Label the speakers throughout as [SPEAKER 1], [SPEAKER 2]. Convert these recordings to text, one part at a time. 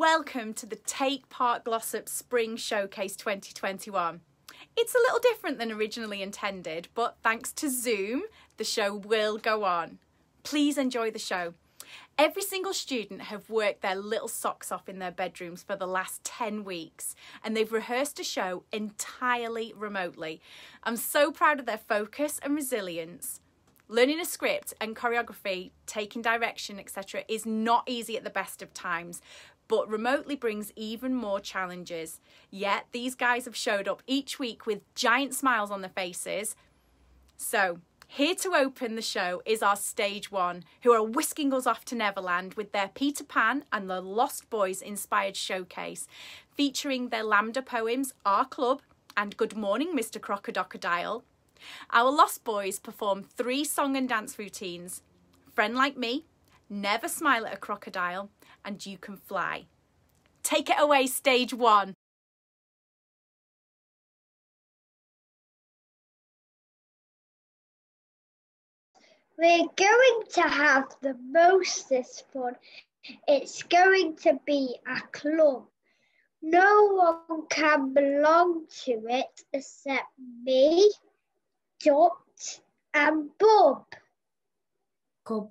[SPEAKER 1] Welcome to the Take Part Glossop Spring Showcase 2021. It's a little different than originally intended, but thanks to Zoom, the show will go on. Please enjoy the show. Every single student have worked their little socks off in their bedrooms for the last 10 weeks, and they've rehearsed a show entirely remotely. I'm so proud of their focus and resilience. Learning a script and choreography, taking direction, etc. is not easy at the best of times, but remotely brings even more challenges. Yet these guys have showed up each week with giant smiles on their faces. So, here to open the show is our stage one, who are whisking us off to Neverland with their Peter Pan and the Lost Boys inspired showcase, featuring their Lambda poems, Our Club, and Good Morning, Mr. Croco-Doco-Dile. Our Lost Boys perform 3 song and dance routines: Friend Like Me, Never Smile at a Crocodile, and You Can Fly. Take it away, stage one.
[SPEAKER 2] We're going to have the mostest fun. It's going to be a club. No one can belong to it except me, Dot, and Bob.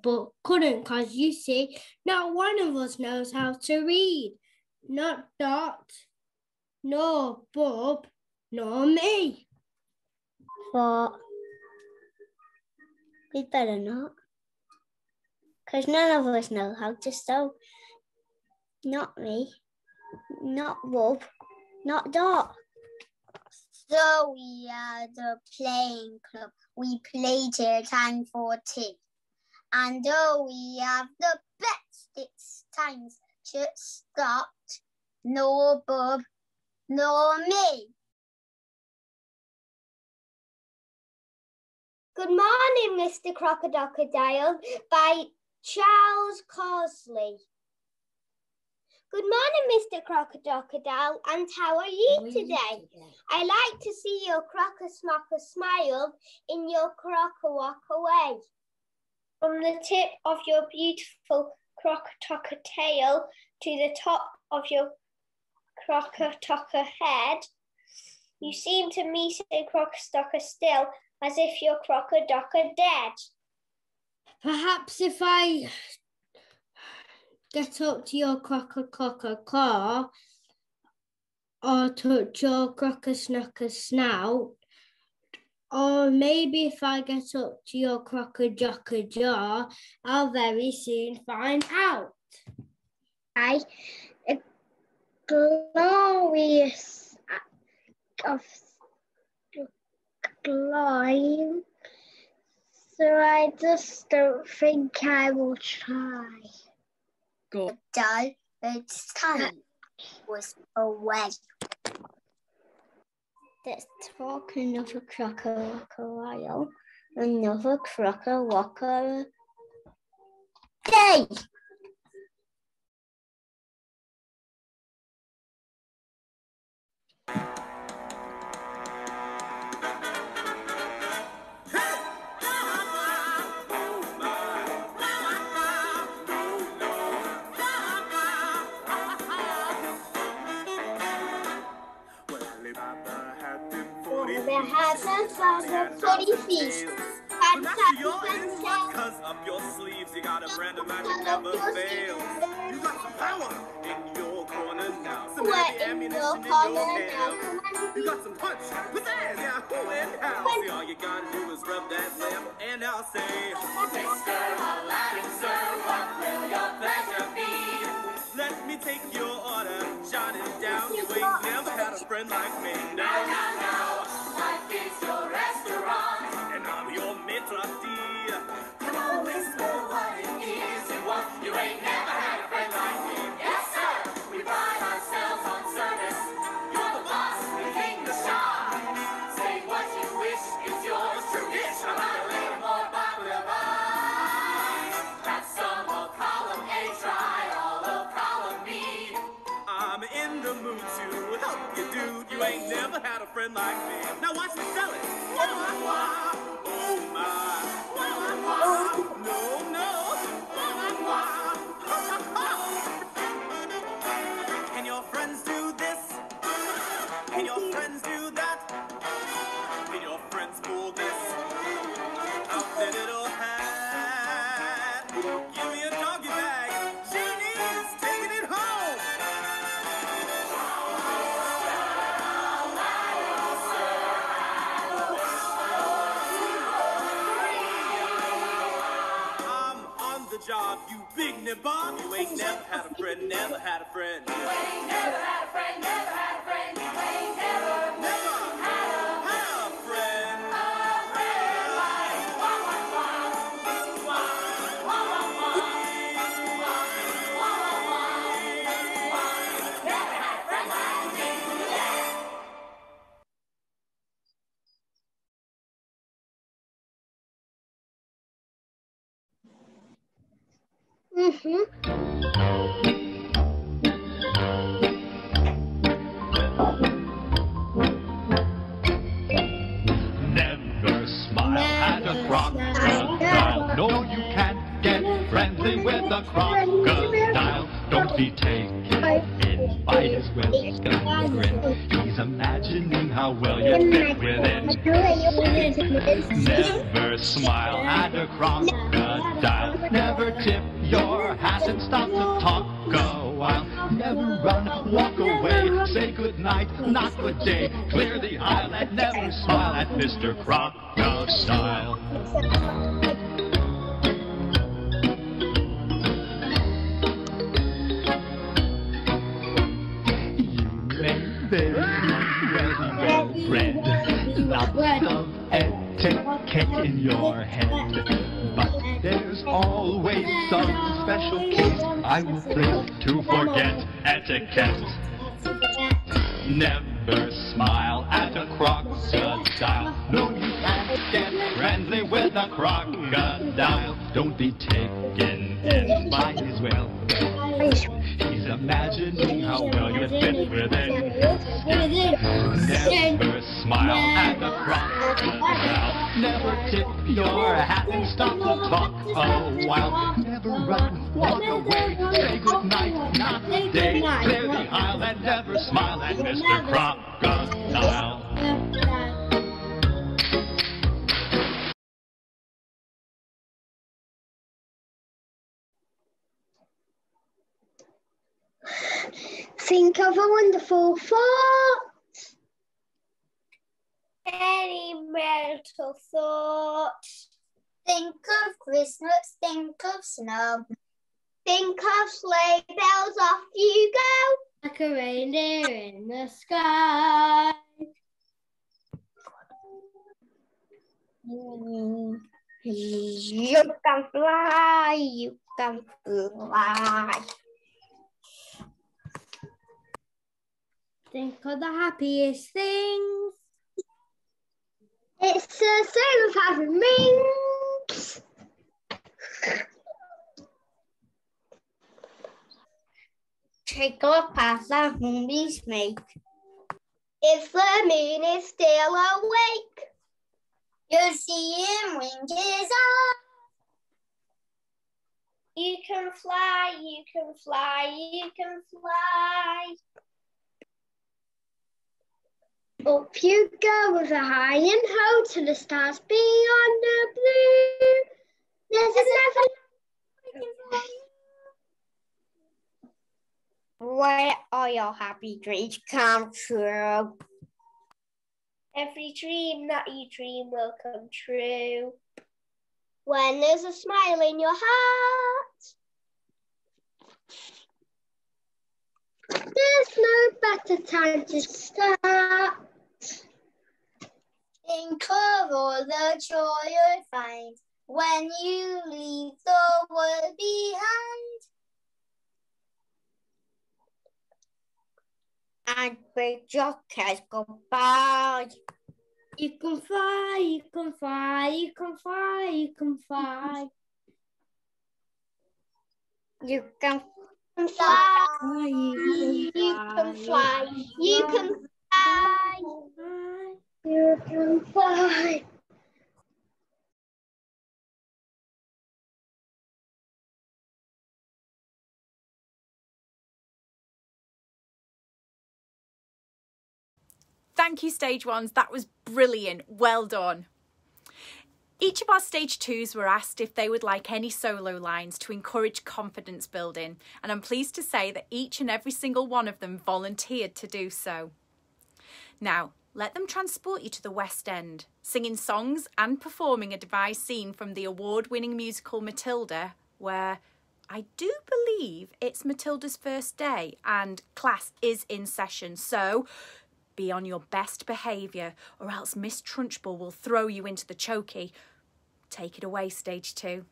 [SPEAKER 3] But couldn't, because you see, not one of us knows how to read. Not Dot, nor Bob, nor me.
[SPEAKER 4] But we better not, because none of us know how to sew. Not me, not Bob, not Dot.
[SPEAKER 5] So we are the playing club. We play till time for tea. And though we have the best, it's times should start. No Bob, no me.
[SPEAKER 2] Good Morning, Mr. Croco-Doco-Dile by Charles Causley. Good morning, Mr. Croco-Doco-Dile, and how are you today? I like to see your croco-smocker smile in your croco-walk away. From the tip of your beautiful croco-tocker tail to the top of your croco-tocker head, you seem to me so croco-stocker still, as if you're croco-docker dead.
[SPEAKER 3] Perhaps if I get up to your croco-claw or touch your croco-snocker snout, or maybe if I get up to your croco-jocker jaw, I'll very soon find out.
[SPEAKER 2] A glorious of glime, so I just don't think I will try.
[SPEAKER 5] Go. Dull, it's time was away.
[SPEAKER 4] Let's talk another croco-walker, another croco-walker day.
[SPEAKER 2] There has a pretty feast.
[SPEAKER 6] Cause up your sleeves, you got a brand of magic never fails. You got some power in your corner now. Some heavy ammunition in your hand. You got some punch, pizzazz, yeah, who and how. See, all you gotta do is rub that lamp, and I'll say, Mr. Aladdin, sir, what will your pleasure be? Let me take your order, jot it down. You ain't never had a friend like me. Now. Life is your restaurant, and I'm your maitre d'. Come on, whisper what it is you want. You ain't never had a friend like me. Yes, sir. We pride ourselves on service. You're the boss, the king, the shah. Say what you wish is yours. True dish. I'm not a little more popular. That's some of column A. Try all of column B. I'm in the mood to help you, dude. You ain't never had a friend like me. Now watch me sell it. Wah, wah. Oh my. Wah, wah. No, no. Wah, wah. job, you big nabob. You ain't never had a friend, never had a friend. You ain't never had a friend, never had a friend. You ain't never had a friend.
[SPEAKER 7] Never smile at a crocodile. No, you can't get friendly with a crocodile. Don't be taken in by his well-scarred grin. He's imagining how well you fit with him. Never smile at a crocodile. Never tip your hat and stop to talk a while. Never run, walk away, say good night, not good day. Clear the aisle and never smile at Mr. Crocodile. Very well bred, lots of etiquette in your head, but there's always some special case I will play to forget etiquette. Never smile at a crocodile. No, you can't get friendly with a crocodile. Don't be taken in by his well. He's imagining how well you fit with him. Never smile at a crocodile. Never tip your hat and stop to talk a while. Never run, walk away, say good night, not good day. Clear the aisle and never smile at Mr. Crocodile.
[SPEAKER 2] Think of a wonderful thought. Any mental thoughts?
[SPEAKER 5] Think of Christmas, think of snow.
[SPEAKER 2] Think of sleigh bells, off you go.
[SPEAKER 3] Like a reindeer in the sky.
[SPEAKER 2] You can fly, you can fly.
[SPEAKER 3] Think of the happiest things.
[SPEAKER 2] It's the same as having rings.
[SPEAKER 4] Take a pass that movies make.
[SPEAKER 2] If the moon is still awake,
[SPEAKER 5] You'll see him wink his eye.
[SPEAKER 2] you can fly, you can fly, you can fly. Up you go with a high and ho to the stars beyond the blue. There's another.
[SPEAKER 4] Where are your happy dreams come true?
[SPEAKER 2] Every dream that you dream will come true. When there's a smile in your heart, there's no better time to start.
[SPEAKER 5] Think of all the joy you'll find when you leave the world behind.
[SPEAKER 4] And bid your cares goodbye.
[SPEAKER 3] You can fly, you can fly, you can fly, you can fly.
[SPEAKER 4] You can
[SPEAKER 2] Fly,
[SPEAKER 3] You
[SPEAKER 2] you can fly, you can fly, you can fly.
[SPEAKER 1] Thank you, Stage 1s. That was brilliant. Well done. Each of our Stage 2s were asked if they would like any solo lines to encourage confidence building, and I'm pleased to say that each and every single one of them volunteered to do so. Now, let them transport you to the West End, singing songs and performing a devised scene from the award-winning musical Matilda where I do believe it's Matilda's first day and class is in session. So be on your best behaviour or else Miss Trunchbull will throw you into the chokey. Take it away, stage 2.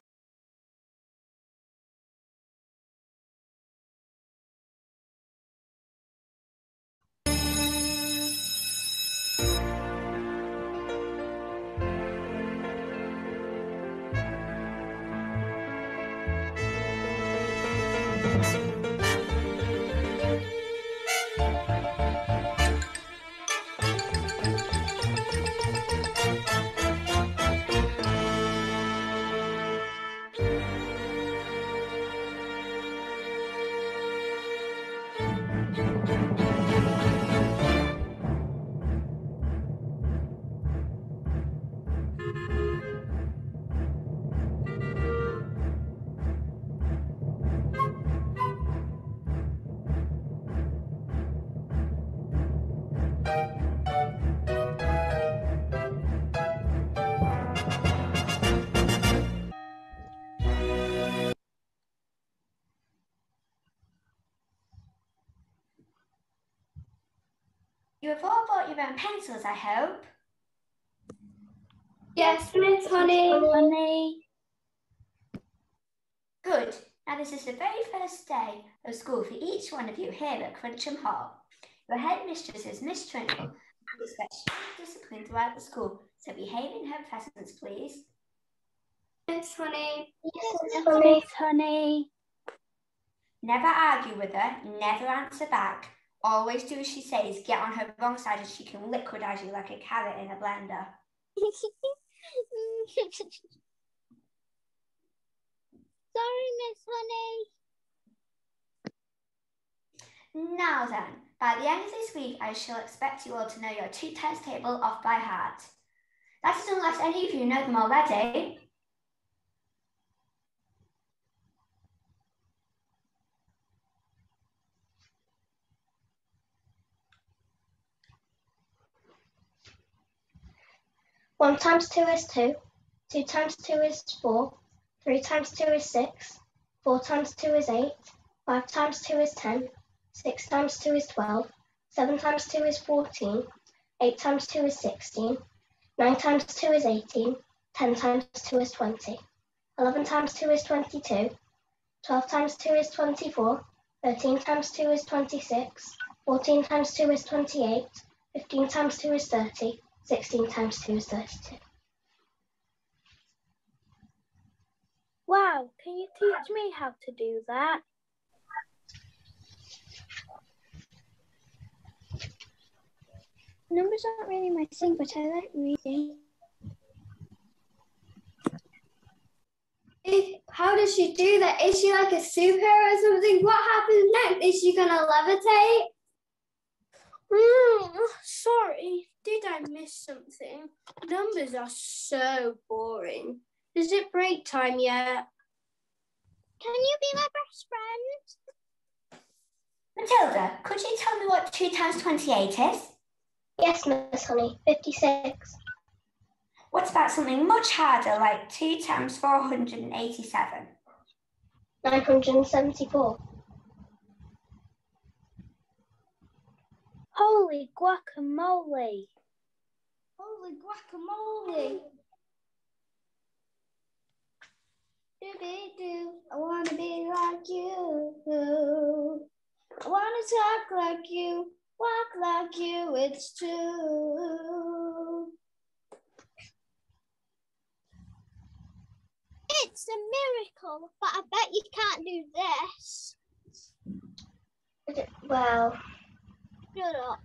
[SPEAKER 8] You have all bought your own pencils, I hope.
[SPEAKER 2] Yes, Miss Honey.
[SPEAKER 8] Good. Now this is the very first day of school for each one of you here at Cruncham Hall. Your headmistress is Miss Trunchbull and expects discipline throughout the school, so behave in her presence, please.
[SPEAKER 2] Miss Honey.
[SPEAKER 4] Yes, Miss Honey.
[SPEAKER 8] Never argue with her, never answer back. Always do as she says, get on her wrong side and she can liquidize you like a carrot in a blender.
[SPEAKER 4] Sorry, Miss Honey.
[SPEAKER 8] Now then, by the end of this week, I shall expect you all to know your 2 times table off by heart. That is unless any of you know them already.
[SPEAKER 2] One times 2 is 2. 2 times 2 is 4. 3 times 2 is 6. 4 times 2 is 8. 5 times 2 is 10. 6 times 2 is 12. 7 times 2 is 14. 8 times 2 is 16. 9 times 2 is 18. 10 times 2 is 20. 11 times 2 is 22. 12 times 2 is 24. 13 times 2 is 26. 14 times 2 is 28. 15 times 2 is 30. 16 times 2 is 32.
[SPEAKER 4] Wow, can you teach me how to do that? Numbers aren't really my thing, but I like reading.
[SPEAKER 2] How does she do that? Is she like a superhero or something? What happens next? Is she gonna levitate?
[SPEAKER 3] Sorry, did I miss something? Numbers are so boring. Is it break time yet?
[SPEAKER 4] Can you be my best friend?
[SPEAKER 8] Matilda, could you tell me what 2 times 28 is?
[SPEAKER 2] Yes, Miss Honey, 56.
[SPEAKER 8] What about something much harder, like 2 times 487?
[SPEAKER 2] 974.
[SPEAKER 4] Holy guacamole.
[SPEAKER 3] Holy guacamole.
[SPEAKER 2] Do-be-do, I wanna be like you. I wanna talk like you, walk like you, it's true.
[SPEAKER 4] It's a miracle, but I bet you can't do this.
[SPEAKER 2] Well,
[SPEAKER 4] Shut up.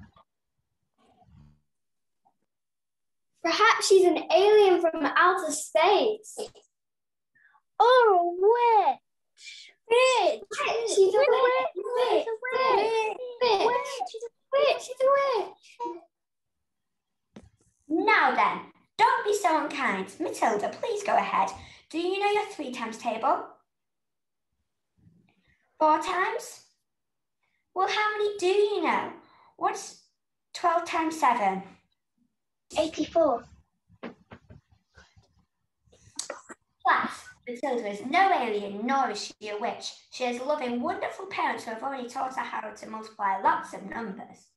[SPEAKER 2] perhaps she's an alien from outer space.
[SPEAKER 4] Oh, witch.
[SPEAKER 2] She's a witch. She's a witch.
[SPEAKER 8] Now then, don't be so unkind. Matilda, please go ahead. Do you know your 3 times table? 4 times? Well, how many do you know? What's 12 times 7?
[SPEAKER 2] 84.
[SPEAKER 8] Class, Matilda is no alien, nor is she a witch. She has loving, wonderful parents who have already taught her how to multiply lots of numbers.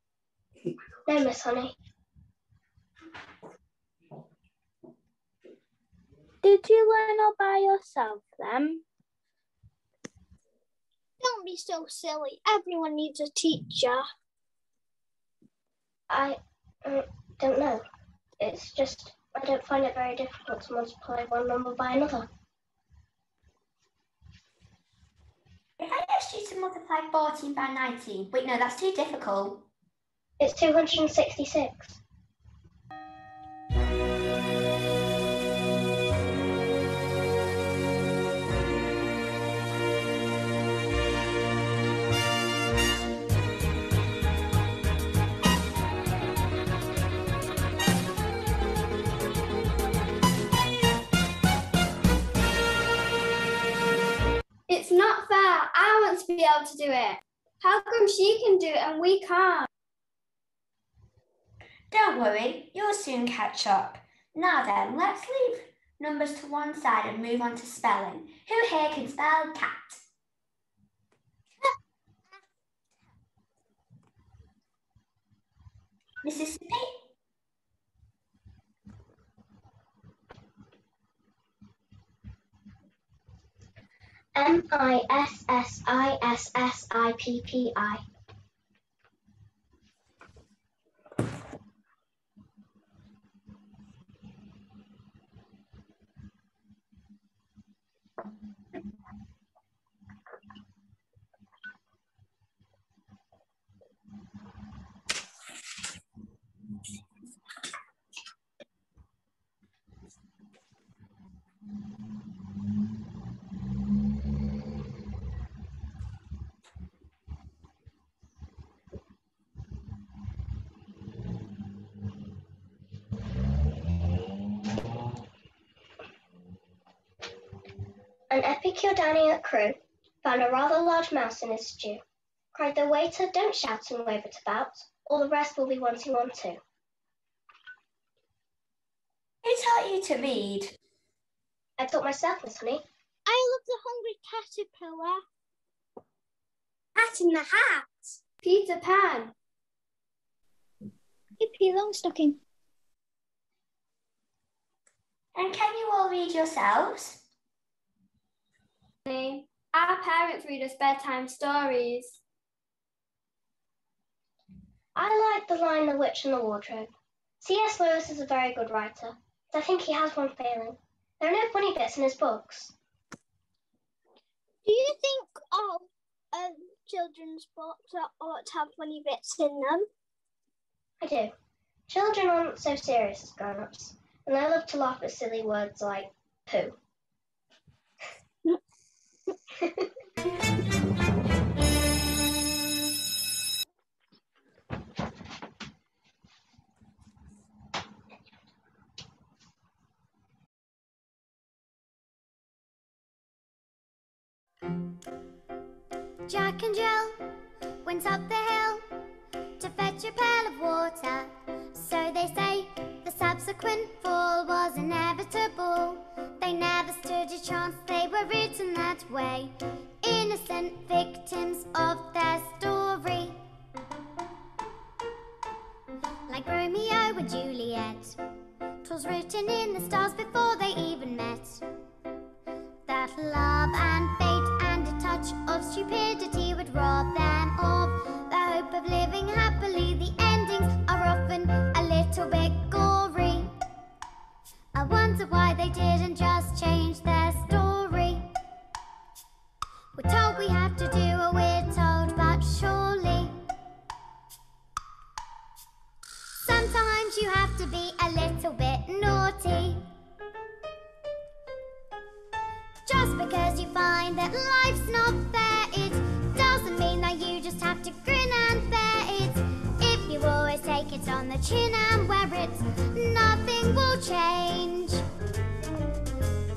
[SPEAKER 2] No, Miss Honey.
[SPEAKER 4] Did you learn all by yourself then?
[SPEAKER 5] Don't be so silly. Everyone needs a teacher.
[SPEAKER 2] I don't know. It's just, I don't find it very difficult to multiply one number by another.
[SPEAKER 8] If I asked you to multiply 14 by 19, wait, no, that's too difficult.
[SPEAKER 2] It's 266.
[SPEAKER 5] It's not fair. I want to be able to do it. How come she can do it and we can't?
[SPEAKER 8] Don't worry, you'll soon catch up. Now then, let's leave numbers to one side and move on to spelling. Who here can spell cat? Mississippi?
[SPEAKER 2] Mississippi. An epicure dining at Crewe found a rather large mouse in his stew. Cried the waiter, "Don't shout and wave it about, all the rest will be wanting one too."
[SPEAKER 8] Who taught you to read?
[SPEAKER 2] I taught myself, Miss Honey.
[SPEAKER 5] I love the hungry caterpillar.
[SPEAKER 4] Cat in the Hat.
[SPEAKER 5] Peter Pan. Hippy Longstocking.
[SPEAKER 8] And can you all read yourselves?
[SPEAKER 5] Our parents read us bedtime stories.
[SPEAKER 2] I like the line "The Witch and the Wardrobe." C.S. Lewis is a very good writer, but I think he has one failing. There are no funny bits in his books.
[SPEAKER 5] Do you think all children's books ought to have funny bits in them?
[SPEAKER 2] I do. Children aren't so serious as grown-ups, and they love to laugh at silly words like poo.
[SPEAKER 9] Jack and Jill went up the hill to fetch a pail of water. So they say the subsequent fall was inevitable. They never stood a chance, they were written that way. Innocent victims of their story. Like Romeo and Juliet, 'twas written in the stars before they even met. That love and fate and a touch of stupidity would rob them of the hope of living happily. The endings are often a little bit gory. I wonder why they didn't just change their story. We're told we have to do what we're told, but surely sometimes you have to be a little bit naughty. Just because you find that life's not fair, it doesn't mean that you just have to grin and bear it. If you always take it on the chin and wear it, nothing will change.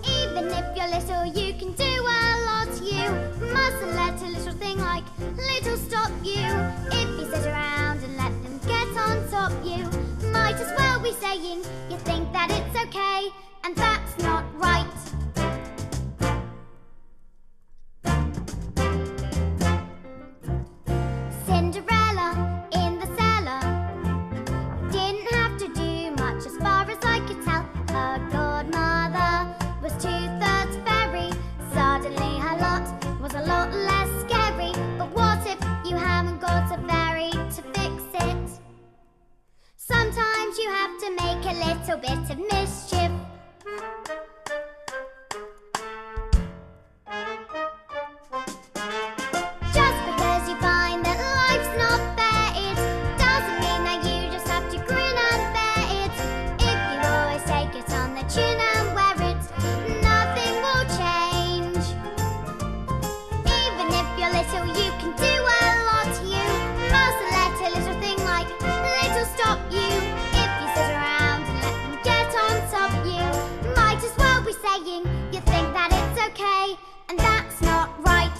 [SPEAKER 9] Even if you're little, you can do a lot. You mustn't let a little thing like little stop you. If you sit around and let them get on top, you might as well be saying you think that it's okay, and that's not right. Suddenly her lot was a lot less scary. But what if you haven't got a fairy to fix it? Sometimes you have to make a little bit of mischief. Just because you find that life's not fair, it doesn't mean that you just have to grin and bear it. If you always take it on the chin and wear it, nothing will change. Even if you're little, you can do a lot. You mustn't let a little thing like little stop you. If you sit around and let them get on top you, might as well be saying you think that it's okay, and that's not right.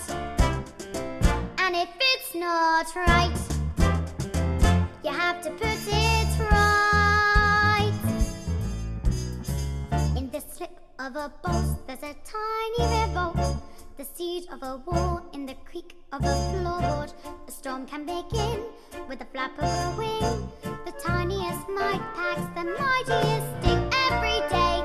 [SPEAKER 9] And if it's not right, you have to put it right. In the slip of a bolt, there's a tiny revolt, the seed of a war in the creak of a floorboard. A storm can begin with a flap of a wing. The tiniest mite packs the mightiest sting. Every day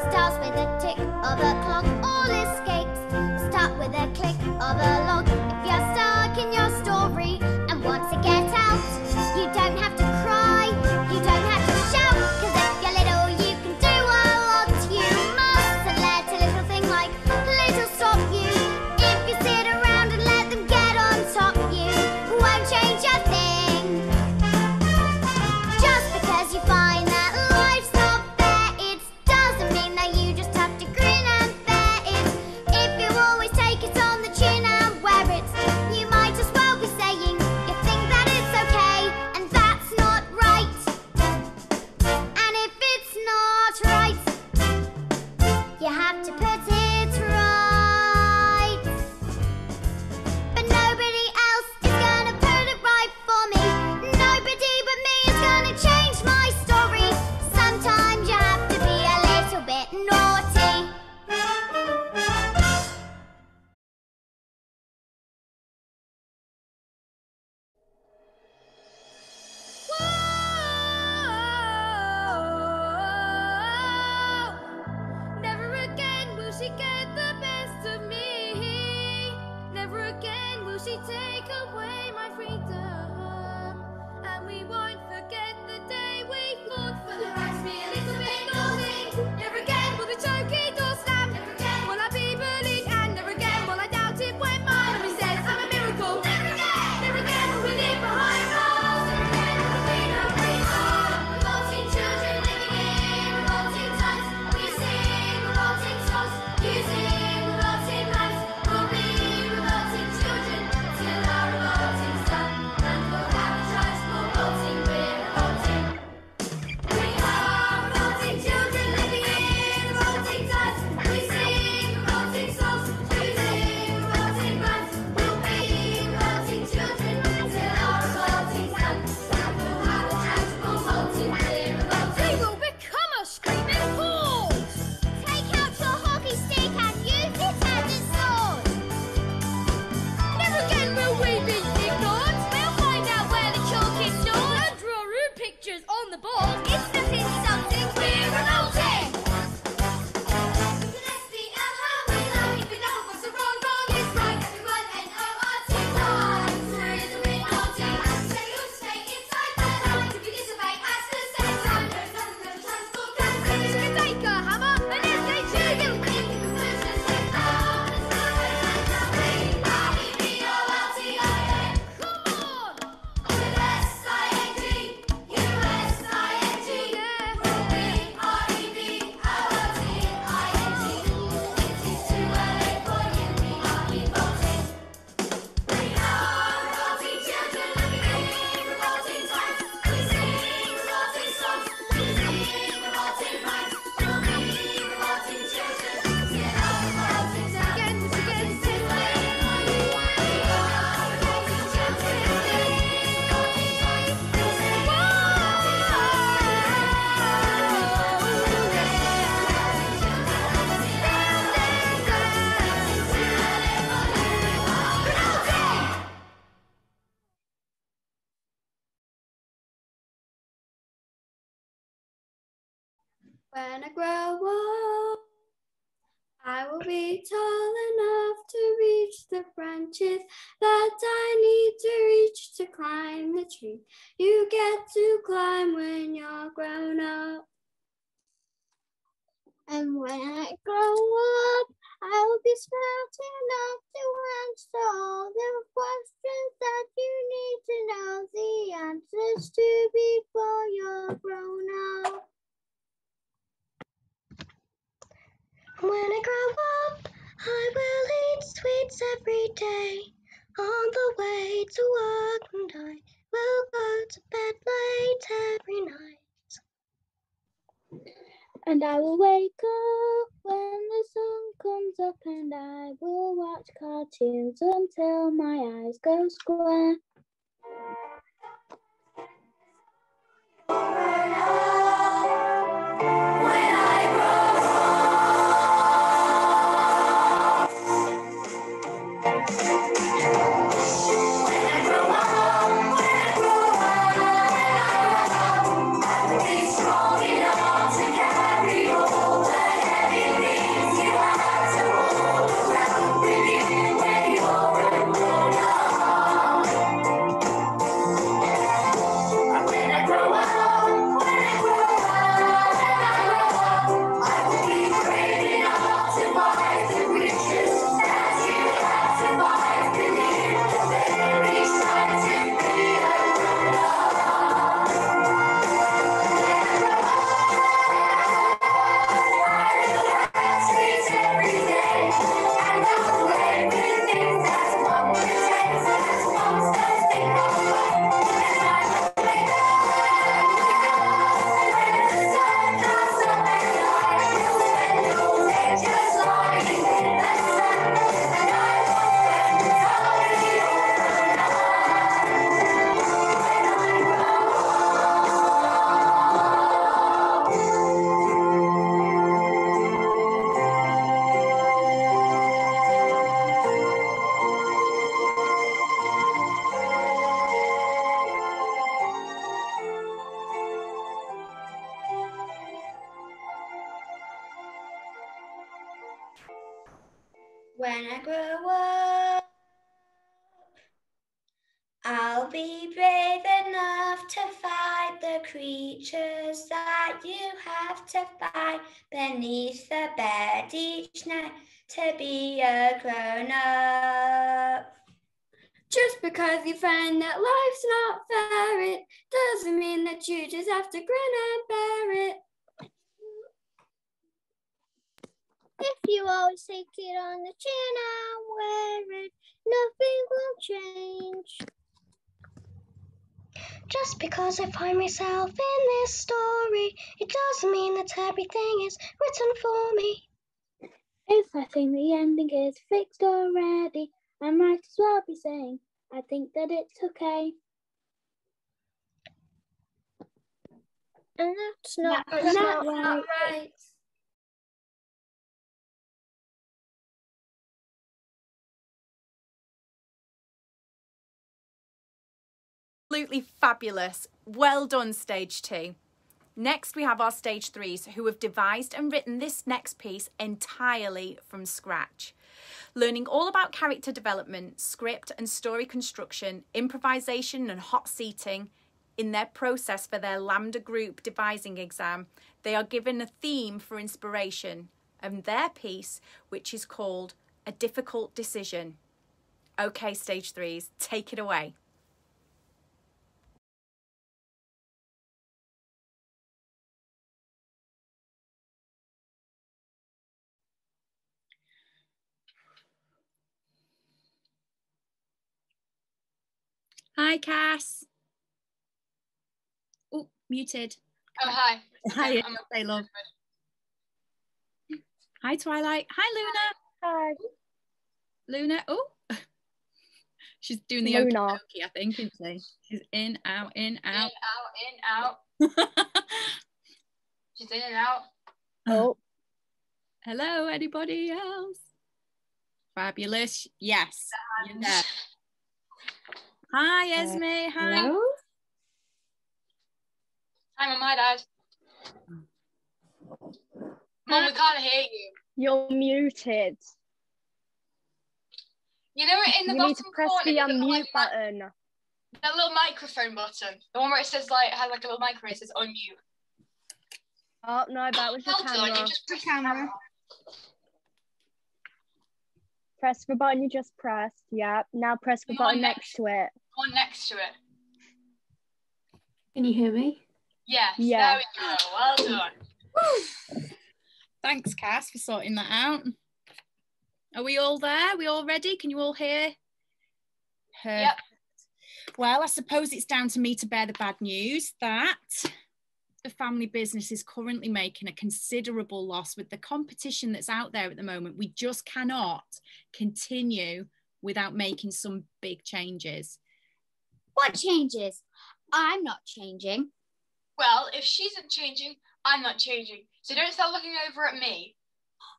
[SPEAKER 9] starts with a tick of a clock. All escapes start with a click of a log. If you're stuck in your story and want to get out, you don't have to cry, you don't have to shout, 'cause if you're little, you can do a lot. You mustn't let a little thing like little stop you. If you sit around and let them get on top you, won't change a thing. Just because you find that life's not fair, it doesn't mean that you just have to grin and bear it. If you always take it on the chin and wear it, you might as well be saying you think that it's okay, and that's not right. And if it's not right, you have to put it right. But nobody else is gonna put it right for me. Nobody but me is gonna change my story. Sometimes you have to be a little bit naughty. Never again will she get the best of me. Never again will she take away my freedom. And we won't forget the day we fought for the right to be a little bit naughty. Never again will the choking door slam. Never again will I be bullied, and never again will I doubt it when my mummy says I'm a miracle. Never again will we live behind walls. Never again will we know revolting children living in revolting times. We sing revolting songs, using revolting rhymes. We'll be revolting children till our revolting sun. And we'll have a choice, we're revolting, we're revolting. We are revolting children living in revolting times. We sing revolting songs, using revolting rhymes. We'll be revolting children till our revolting sun. And we'll have a choice, we're revolting, we're revolting. They will become a screaming horde. Take out your hockey stick and use it as a sword. Never again will we be ignored. We'll find out where the chalk is stored and draw rude pictures on the board. It's nothing something, we're revolting. Let's be how we like. If enough of us are wrong, wrong is right. Everyone N-O-R-T, right. We're the revolting. Say you stay inside the line. If you disobey at the same time, there's nothing that a transport can do. You can take a hammer and if they chew you. In conclusion, say on as far as I can be. R-E-V-O-L-T-I-N. Come on! With S-I-N-G, U-S-I-N-G. We'll be R-E-V-O-L-T-I-N-G. It is too early for you, we are revolting. We are revolting children living in revolting times. We sing revolting songs, using revolting rhymes. We'll be revolting children till our revolting time. Again, sing we are revolting children living in revolting times. We sing revolting
[SPEAKER 3] When I grow up, I will be tall enough branches that I need to reach to climb the tree you get to climb when you're grown up.
[SPEAKER 4] And when I grow up, I'll be smart enough to answer all the questions that you need to know the answers to before you're grown up. When I grow up, I will eat sweets every day on the way to work, and I will go to bed late every night. And I will wake up when the sun comes up, and I will watch cartoons until my eyes go square.
[SPEAKER 8] When I grow up, I'll be brave enough to fight the creatures that you have to fight beneath the bed each night to be a grown-up.
[SPEAKER 3] Just because you find that life's not fair, it doesn't mean that you just have to grin and bear it.
[SPEAKER 4] If you always take it on the chin and wear it, nothing will change. Just because I find myself in this story, it doesn't mean that everything is written for me.
[SPEAKER 3] If I think the ending is fixed already, I might as well be saying I think that it's okay.
[SPEAKER 4] And that's not
[SPEAKER 8] right.
[SPEAKER 1] Absolutely fabulous. Well done, stage 2. Next, we have our stage 3s who have devised and written this next piece entirely from scratch. Learning all about character development, script and story construction, improvisation and hot seating. In their process for their Lambda Group devising exam, they are given a theme for inspiration and their piece, which is called A Difficult Decision. Okay, stage 3s, take it away. Hi, Cass. Oh, muted.
[SPEAKER 10] Oh, hi.
[SPEAKER 1] Hi, say love. Hi, Twilight. Hi, Luna.
[SPEAKER 10] Hi.
[SPEAKER 1] Luna. Oh, she's doing the
[SPEAKER 10] Luna.
[SPEAKER 1] okey-dokey, I think, isn't she? She's in, out, in, out.
[SPEAKER 10] In, out. She's in and out.
[SPEAKER 1] Oh. Hello, anybody else? Fabulous. Yes. You're there. Hi, Esme. Hi.
[SPEAKER 10] Hello? Hi, Mum. Hi, Dad. Mum, we can't hear you.
[SPEAKER 11] You're muted.
[SPEAKER 10] You know, in the
[SPEAKER 11] You
[SPEAKER 10] bottom
[SPEAKER 11] need to press
[SPEAKER 10] corner,
[SPEAKER 11] the
[SPEAKER 10] there's a little,
[SPEAKER 11] unmute button.
[SPEAKER 10] that little microphone button. The one where it says like, has like a little microphone, it says unmute.
[SPEAKER 11] Oh, no, that was the
[SPEAKER 10] Well done,
[SPEAKER 11] camera.
[SPEAKER 10] you just press the camera.
[SPEAKER 11] Press the button you just pressed. Yeah. Now press the button next to it.
[SPEAKER 10] One next to it.
[SPEAKER 12] Can you hear me?
[SPEAKER 10] Yes,
[SPEAKER 11] Yeah.
[SPEAKER 10] there we go. Well done.
[SPEAKER 1] Thanks, Cass, for sorting that out. Are we all there? We all ready? Can you all hear her?
[SPEAKER 10] Yep.
[SPEAKER 1] Well, I suppose it's down to me to bear the bad news that the family business is currently making a considerable loss with the competition that's out there at the moment. We just cannot continue without making some big changes.
[SPEAKER 13] What changes? I'm not changing.
[SPEAKER 10] Well, if she isn't changing, I'm not changing. So don't start looking over at me.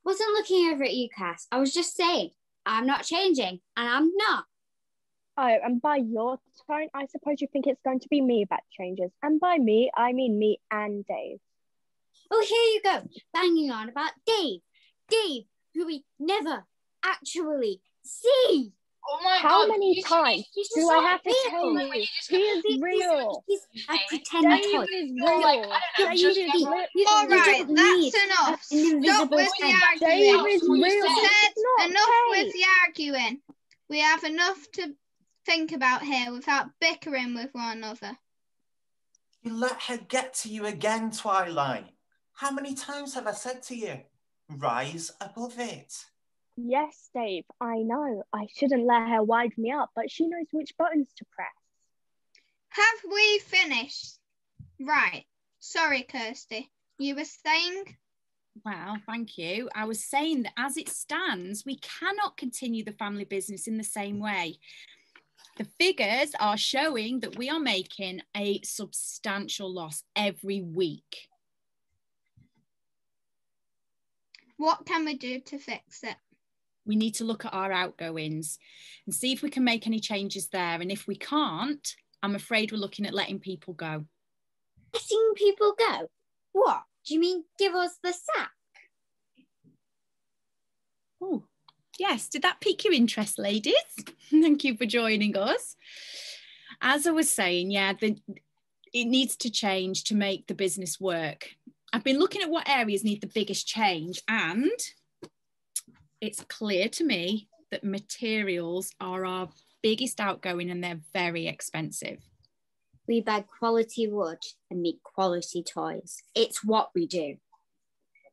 [SPEAKER 13] Wasn't looking over at you, Cass. I was just saying, I'm not changing, and I'm not.
[SPEAKER 11] Oh, and by your tone, I suppose you think it's going to be me that changes. And by me, I mean me and Dave.
[SPEAKER 13] Oh, here you go, banging on about Dave. Dave, who we never actually see.
[SPEAKER 10] Oh my
[SPEAKER 11] How
[SPEAKER 10] God,
[SPEAKER 11] many times do I have to tell you? He is real.
[SPEAKER 13] He's a pretend toy.
[SPEAKER 11] Dave is real.
[SPEAKER 10] Dave is real.
[SPEAKER 4] All right, that's enough. Stop with the arguing.
[SPEAKER 11] Dave is real.
[SPEAKER 4] Said enough with the arguing. We have enough to think about here without bickering with one another.
[SPEAKER 14] You let her get to you again, Twilight. How many times have I said to you, rise above it?
[SPEAKER 11] Yes, Dave, I know. I shouldn't let her wind me up, but she knows which buttons to press.
[SPEAKER 4] Have we finished? Right. Sorry, Kirsty. You were saying?
[SPEAKER 1] Well, thank you. I was saying that as it stands, we cannot continue the family business in the same way. The figures are showing that we are making a substantial loss every week.
[SPEAKER 4] What can we do to fix it?
[SPEAKER 1] We need to look at our outgoings and see if we can make any changes there. And if we can't, I'm afraid we're looking at letting people go.
[SPEAKER 13] Letting people go? What? Do you mean give us the sack?
[SPEAKER 1] Oh, yes. Did that pique your interest, ladies? Thank you for joining us. As I was saying, yeah, it needs to change to make the business work. I've been looking at what areas need the biggest change, and it's clear to me that materials are our biggest outgoing and they're very expensive.
[SPEAKER 13] We buy quality wood and make quality toys. It's what we do.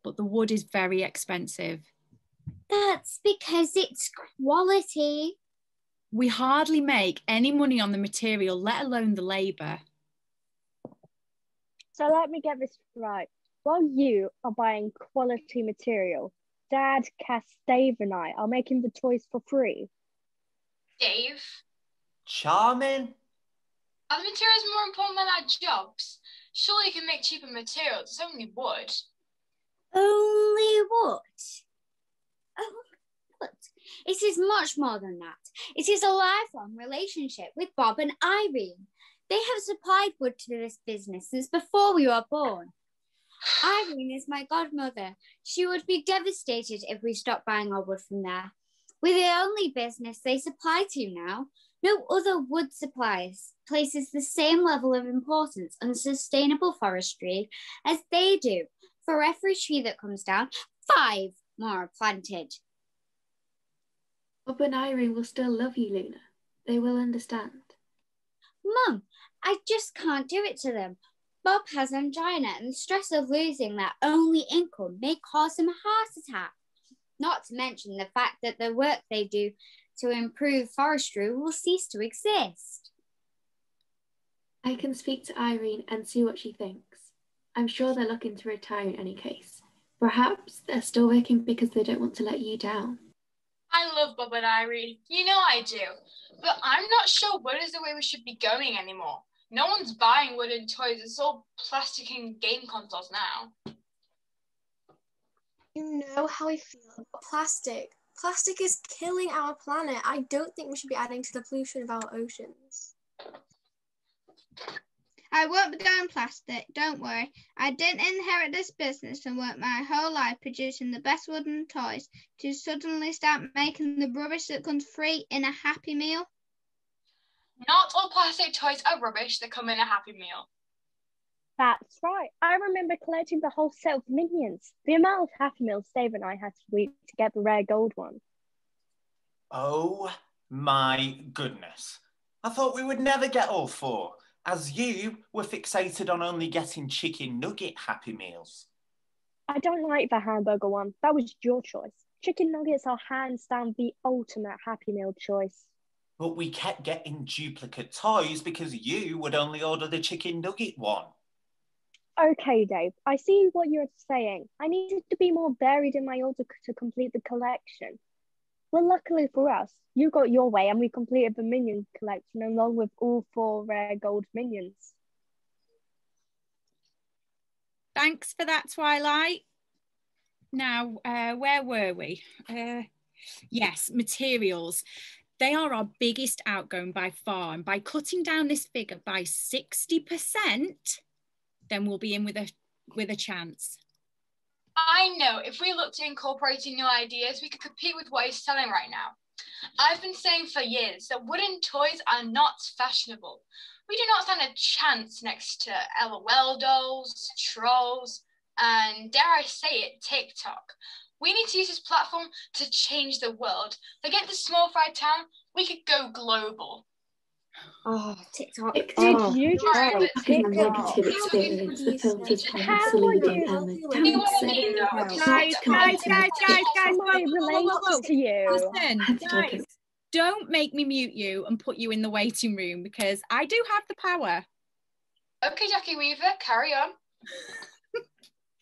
[SPEAKER 1] But the wood is very expensive.
[SPEAKER 13] That's because it's quality.
[SPEAKER 1] We hardly make any money on the material, let alone the labour.
[SPEAKER 11] So let me get this right. While you are buying quality material, Dad, Cass, Dave and I are making the toys for free.
[SPEAKER 10] Dave?
[SPEAKER 14] Charming.
[SPEAKER 10] Are the materials more important than our jobs? Surely you can make cheaper materials. It's only wood.
[SPEAKER 13] Only wood? Oh, what? It is much more than that. It is a lifelong relationship with Bob and Irene. They have supplied wood to this business since before we were born. Irene is my godmother. She would be devastated if we stopped buying our wood from there. We're the only business they supply to now. No other wood suppliers places the same level of importance on sustainable forestry as they do. For every tree that comes down, 5 more are planted.
[SPEAKER 12] Bob and Irene will still love you, Luna. They will understand.
[SPEAKER 13] Mum, I just can't do it to them. Bob has angina and the stress of losing their only income may cause him a heart attack. Not to mention the fact that the work they do to improve forestry will cease to exist.
[SPEAKER 12] I can speak to Irene and see what she thinks. I'm sure they're looking to retire in any case. Perhaps they're still working because they don't want to let you down.
[SPEAKER 10] I love Bob and Irene. You know I do. But I'm not sure wood is the way we should be going anymore. No one's buying wooden toys. It's all plastic and game consoles now.
[SPEAKER 15] You know how I feel about plastic. Plastic is killing our planet. I don't think we should be adding to the pollution of our oceans.
[SPEAKER 4] I won't be going plastic, don't worry. I didn't inherit this business and work my whole life producing the best wooden toys to suddenly start making the rubbish that comes free in a Happy Meal.
[SPEAKER 10] Not all plastic toys are rubbish that come in a Happy Meal.
[SPEAKER 11] That's right. I remember collecting the whole set of Minions. The amount of Happy Meals Dave and I had to eat to get the rare gold one.
[SPEAKER 14] Oh my goodness. I thought we would never get all 4, as you were fixated on only getting chicken nugget Happy Meals.
[SPEAKER 11] I don't like the hamburger one. That was your choice. Chicken nuggets are hands down the ultimate Happy Meal choice.
[SPEAKER 14] But we kept getting duplicate toys because you would only order the chicken nugget one.
[SPEAKER 11] Okay, Dave, I see what you're saying. I needed to be more varied in my order to complete the collection. Well, luckily for us, you got your way and we completed the Minion collection along with all 4 rare gold Minions.
[SPEAKER 1] Thanks for that, Twilight. Now, where were we? Yes, materials. They are our biggest outgoing by far, and by cutting down this figure by 60%, then we'll be in with a chance.
[SPEAKER 10] I know, if we looked at incorporating new ideas, we could compete with what is selling right now. I've been saying for years that wooden toys are not fashionable. We do not stand a chance next to LOL dolls, trolls, and dare I say it, TikTok. We need to use this platform to change the world. Forget the small fried town, we could go global.
[SPEAKER 13] Oh, TikTok.
[SPEAKER 11] Did you just say
[SPEAKER 12] a
[SPEAKER 11] TikTok?
[SPEAKER 12] negative experience, the filter parents
[SPEAKER 11] How are
[SPEAKER 12] leading
[SPEAKER 11] you?
[SPEAKER 12] element.
[SPEAKER 1] Guys,
[SPEAKER 11] Am I related to you?
[SPEAKER 1] Listen, guys, don't make me mute you and put you in the waiting room because I do have the power.
[SPEAKER 10] Okay, Jackie Weaver, carry on.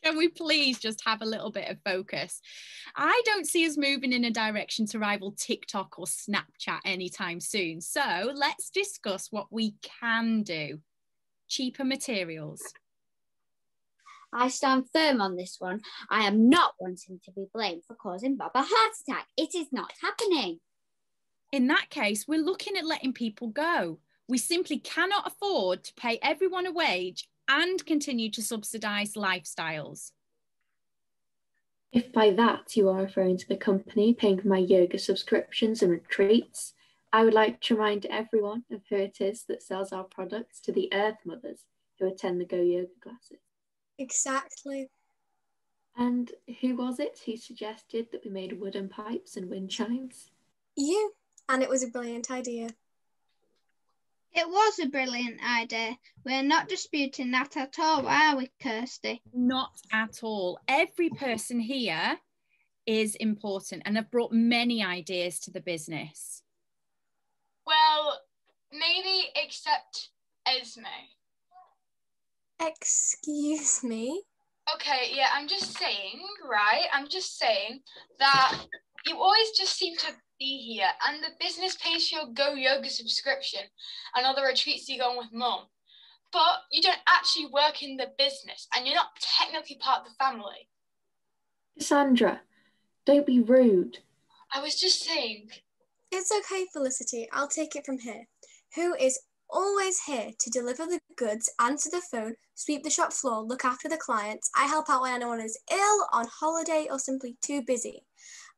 [SPEAKER 1] Can we please just have a little bit of focus? I don't see us moving in a direction to rival TikTok or Snapchat anytime soon. So let's discuss what we can do. Cheaper materials.
[SPEAKER 13] I stand firm on this one. I am not wanting to be blamed for causing Bob a heart attack. It is not happening.
[SPEAKER 1] In that case, we're looking at letting people go. We simply cannot afford to pay everyone a wage and continue to subsidise lifestyles.
[SPEAKER 12] If by that you are referring to the company paying for my yoga subscriptions and retreats, I would like to remind everyone of who it is that sells our products to the Earth Mothers who attend the Go Yoga classes.
[SPEAKER 15] Exactly.
[SPEAKER 12] And who was it who suggested that we made wooden pipes and wind chimes?
[SPEAKER 15] You. And it was a brilliant idea.
[SPEAKER 4] It was a brilliant idea. We're not disputing that at all, are we, Kirsty?
[SPEAKER 1] Not at all. Every person here is important and have brought many ideas to the business.
[SPEAKER 10] Well, maybe except Esme.
[SPEAKER 15] Excuse me?
[SPEAKER 10] Okay, yeah, I'm just saying, right? I'm just saying that you always just seem to be here and the business pays for your Go Yoga subscription and all the retreats you go on with Mum. But you don't actually work in the business and you're not technically part of the family.
[SPEAKER 12] Cassandra, don't be rude.
[SPEAKER 10] I was just saying.
[SPEAKER 15] It's okay, Felicity. I'll take it from here. Who is always here to deliver the goods, answer the phone, sweep the shop floor, look after the clients. I help out when anyone is ill, on holiday, or simply too busy.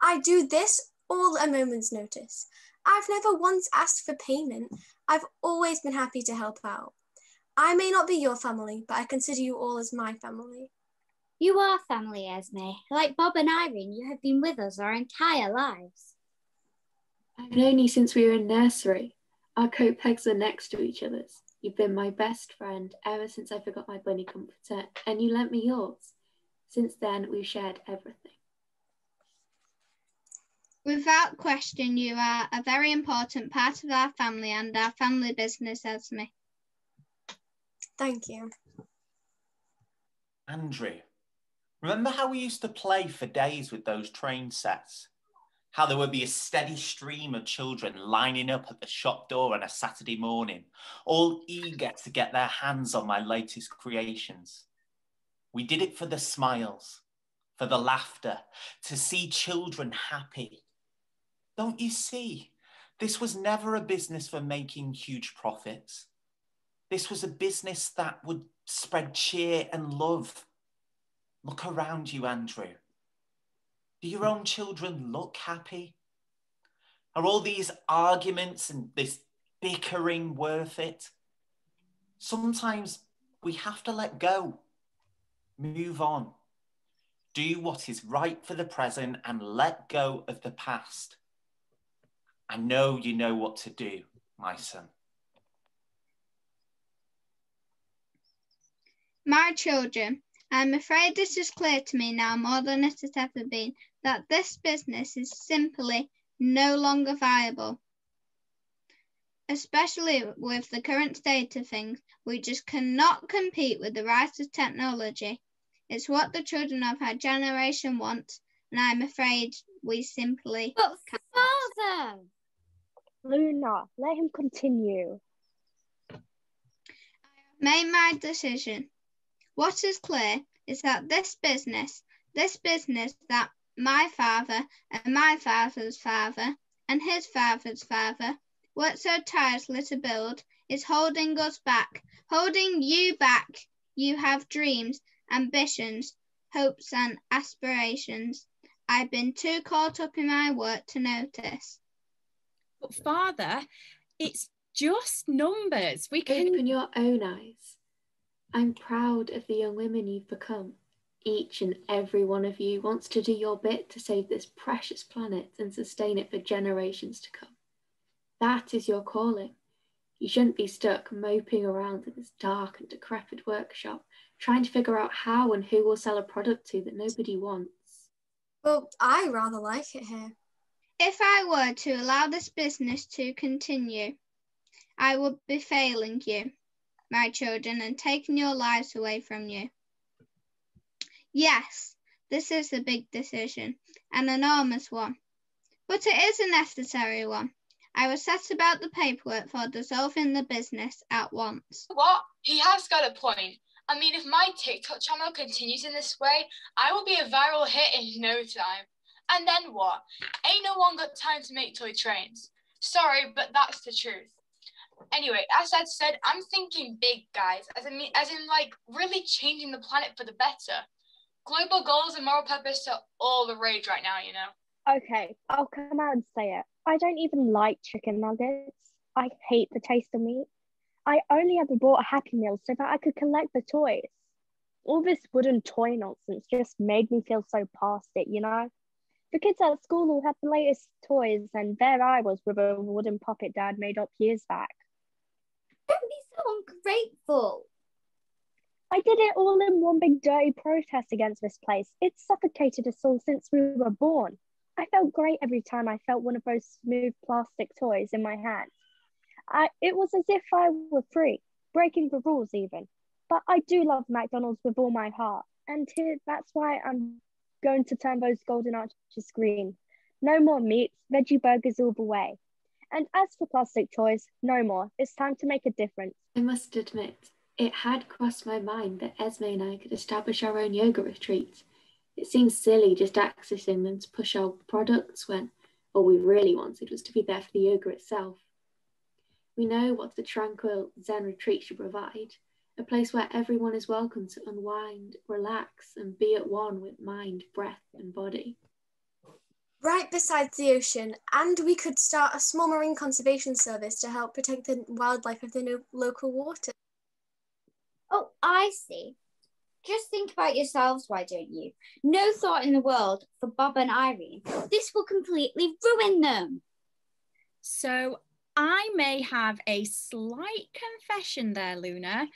[SPEAKER 15] I do this all at a moment's notice. I've never once asked for payment. I've always been happy to help out. I may not be your family, but I consider you all as my family.
[SPEAKER 13] You are family, Esme. Like Bob and Irene, you have been with us our entire lives.
[SPEAKER 12] I've known you since we were in nursery. Our coat pegs are next to each other's. You've been my best friend ever since I forgot my bunny comforter, and you lent me yours. Since then, we've shared everything.
[SPEAKER 4] Without question, you are a very important part of our family and our family business, Esme.
[SPEAKER 15] Thank you.
[SPEAKER 14] Andrew, remember how we used to play for days with those train sets? How there would be a steady stream of children lining up at the shop door on a Saturday morning, all eager to get their hands on my latest creations. We did it for the smiles, for the laughter, to see children happy. Don't you see? This was never a business for making huge profits. This was a business that would spread cheer and love. Look around you, Andrew. Do your own children look happy? Are all these arguments and this bickering worth it? Sometimes we have to let go, move on, do what is right for the present and let go of the past. I know you know what to do, my son.
[SPEAKER 4] My children, I'm afraid this is clear to me now more than it has ever been, that this business is simply no longer viable. Especially with the current state of things, we just cannot compete with the rise of technology. It's what the children of our generation want, and I'm afraid we simply
[SPEAKER 13] But
[SPEAKER 4] cannot.
[SPEAKER 13] Father!
[SPEAKER 11] Luna, let him continue.
[SPEAKER 4] I have made my decision. What is clear is that this business that my father and my father's father and his father's father worked so tirelessly to build is holding us back, holding you back. You have dreams, ambitions, hopes and aspirations. I've been too caught up in my work to notice.
[SPEAKER 1] But Father, it's just numbers. We can...
[SPEAKER 12] Open your own eyes. I'm proud of the young women you've become. Each and every one of you wants to do your bit to save this precious planet and sustain it for generations to come. That is your calling. You shouldn't be stuck moping around in this dark and decrepit workshop, trying to figure out how and who will sell a product to that nobody wants.
[SPEAKER 15] Well, I rather like it here.
[SPEAKER 4] If I were to allow this business to continue, I would be failing you, my children, and taking your lives away from you. Yes, this is a big decision, an enormous one, but it is a necessary one. I will set about the paperwork for dissolving the business at once.
[SPEAKER 10] What? He has got a point. I mean, if my TikTok channel continues in this way, I will be a viral hit in no time. And then what? Ain't no one got time to make toy trains. Sorry, but that's the truth. Anyway, as I said, I'm thinking big, guys. As in like really changing the planet for the better. Global goals and moral purpose are all the rage right now, you know.
[SPEAKER 11] Okay, I'll come out and say it. I don't even like chicken nuggets. I hate the taste of meat. I only ever bought a Happy Meal so that I could collect the toys. All this wooden toy nonsense just made me feel so past it, you know? The kids at school all had the latest toys, and there I was with a wooden puppet Dad made up years back.
[SPEAKER 13] Don't be so ungrateful.
[SPEAKER 11] I did it all in one big dirty protest against this place. It suffocated us all since we were born. I felt great every time I felt one of those smooth plastic toys in my hand. It was as if I were free, breaking the rules even. But I do love McDonald's with all my heart, and that's why I'm going to turn those golden arches green. No more meats, veggie burgers all the way. And as for plastic toys, no more. It's time to make a difference.
[SPEAKER 12] I must admit, it had crossed my mind that Esme and I could establish our own yoga retreats. It seems silly just accessing them to push our products when all we really wanted was to be there for the yoga itself. We know what the tranquil Zen retreat should provide, a place where everyone is welcome to unwind, relax, and be at one with mind, breath, and body.
[SPEAKER 15] Right beside the ocean, and we could start a small marine conservation service to help protect the wildlife of the local water.
[SPEAKER 13] Oh, I see. Just think about yourselves, why don't you? No thought in the world for Bob and Irene. This will completely ruin them.
[SPEAKER 1] So I may have a slight confession there, Luna.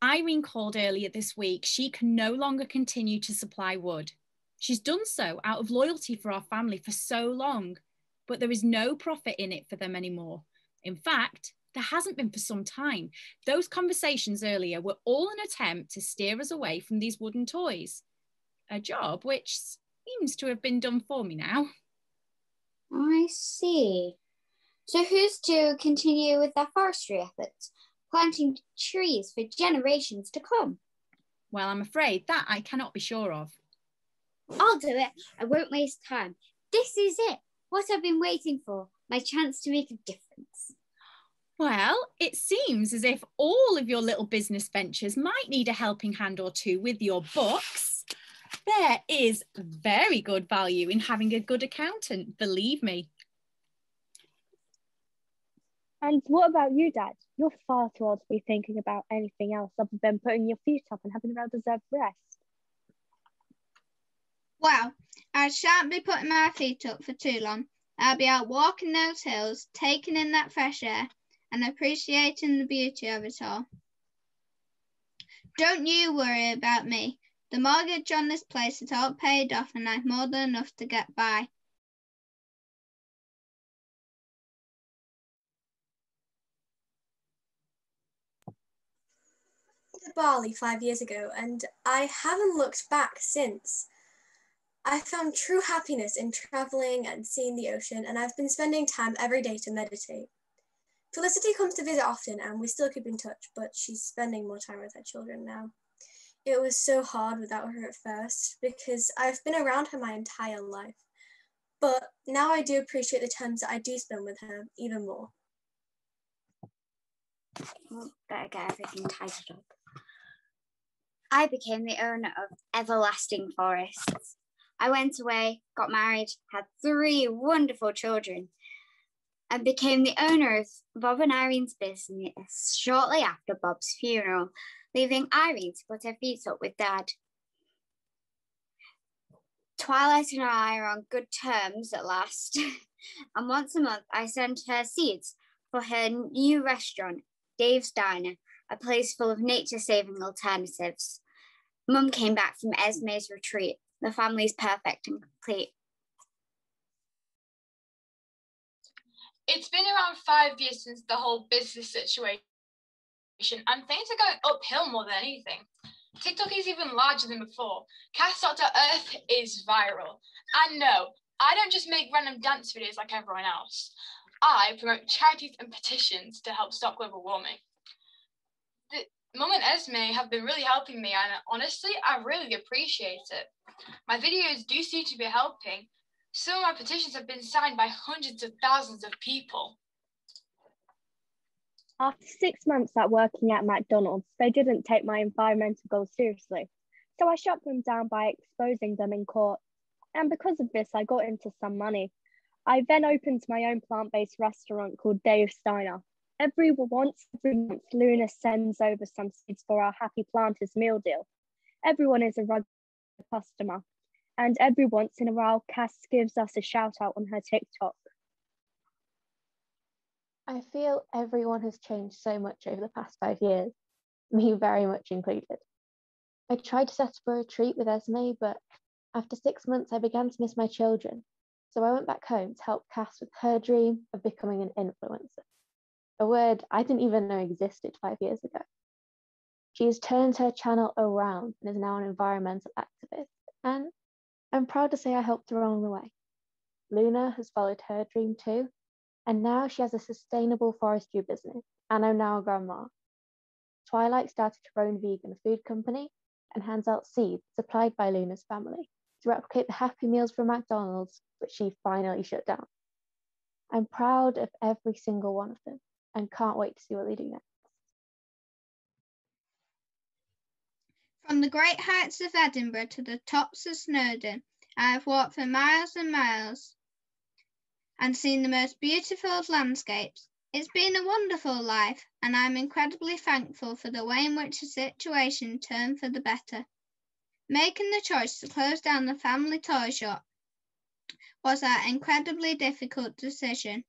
[SPEAKER 1] Irene called earlier this week. She can no longer continue to supply wood. She's done so out of loyalty for our family for so long, but there is no profit in it for them anymore. In fact, there hasn't been for some time. Those conversations earlier were all an attempt to steer us away from these wooden toys. A job which seems to have been done for me now.
[SPEAKER 13] I see. So who's to continue with their forestry efforts, planting trees for generations to come?
[SPEAKER 1] Well, I'm afraid that I cannot be sure of.
[SPEAKER 13] I'll do it. I won't waste time. This is it. What I've been waiting for. My chance to make a difference.
[SPEAKER 1] Well, it seems as if all of your little business ventures might need a helping hand or two with your books. There is very good value in having a good accountant, believe me.
[SPEAKER 11] And what about you, Dad? You're far too old to be thinking about anything else other than putting your feet up and having a well-deserved rest.
[SPEAKER 4] Well, I shan't be putting my feet up for too long. I'll be out walking those hills, taking in that fresh air, and appreciating the beauty of it all. Don't you worry about me. The mortgage on this place is all paid off, and I've more than enough to get by.
[SPEAKER 15] To Bali 5 years ago, and I haven't looked back since. I found true happiness in traveling and seeing the ocean, and I've been spending time every day to meditate. Felicity comes to visit often, and we still keep in touch, but she's spending more time with her children now. It was so hard without her at first, because I've been around her my entire life. But now I do appreciate the times that I do spend with her even more.
[SPEAKER 13] Well, better get everything tidied up. I became the owner of Everlasting Forests. I went away, got married, had 3 wonderful children, and became the owner of Bob and Irene's business shortly after Bob's funeral, leaving Irene to put her feet up with Dad. Twilight and I are on good terms at last, and once a month I send her seeds for her new restaurant, Dave's Diner, a place full of nature-saving alternatives. Mum came back from Esme's retreat. The family's perfect and complete.
[SPEAKER 10] It's been around 5 years since the whole business situation, and things are going uphill more than anything. TikTok is even larger than before. Cast.Earth is viral. And no, I don't just make random dance videos like everyone else. I promote charities and petitions to help stop global warming. Mum and Esme have been really helping me, and honestly, I really appreciate it. My videos do seem to be helping. Some of my petitions have been signed by hundreds of thousands of people.
[SPEAKER 11] After 6 months at working at McDonald's, they didn't take my environmental goals seriously. So I shut them down by exposing them in court. And because of this, I got into some money. I then opened my own plant-based restaurant called Dave's Diner. Every month, Luna sends over some seeds for our Happy Planters meal deal. Everyone is a regular customer. And every once in a while, Cass gives us a shout out on her TikTok.
[SPEAKER 16] I feel everyone has changed so much over the past 5 years, me very much included. I tried to set up a retreat with Esme, but after 6 months, I began to miss my children. So I went back home to help Cass with her dream of becoming an influencer, a word I didn't even know existed 5 years ago. She has turned her channel around and is now an environmental activist, and I'm proud to say I helped her along the way. Luna has followed her dream too, and now she has a sustainable forestry business, and I'm now a grandma. Twilight started her own vegan food company and hands out seeds supplied by Luna's family to replicate the Happy Meals from McDonald's, which she finally shut down. I'm proud of every single one of them and can't wait to see what they do next.
[SPEAKER 4] From the great heights of Edinburgh to the tops of Snowdon, I have walked for miles and miles and seen the most beautiful landscapes. It's been a wonderful life, and I'm incredibly thankful for the way in which the situation turned for the better. Making the choice to close down the family toy shop was an incredibly difficult decision,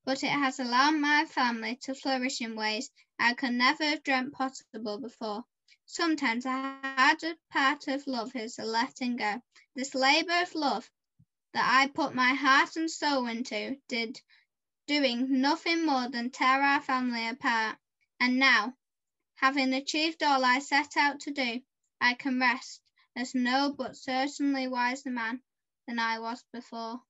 [SPEAKER 4] but it has allowed my family to flourish in ways I could never have dreamt possible before. Sometimes a harder part of love is the letting go. This labour of love that I put my heart and soul into doing nothing more than tear our family apart. And now, having achieved all I set out to do, I can rest as no but certainly wiser man than I was before.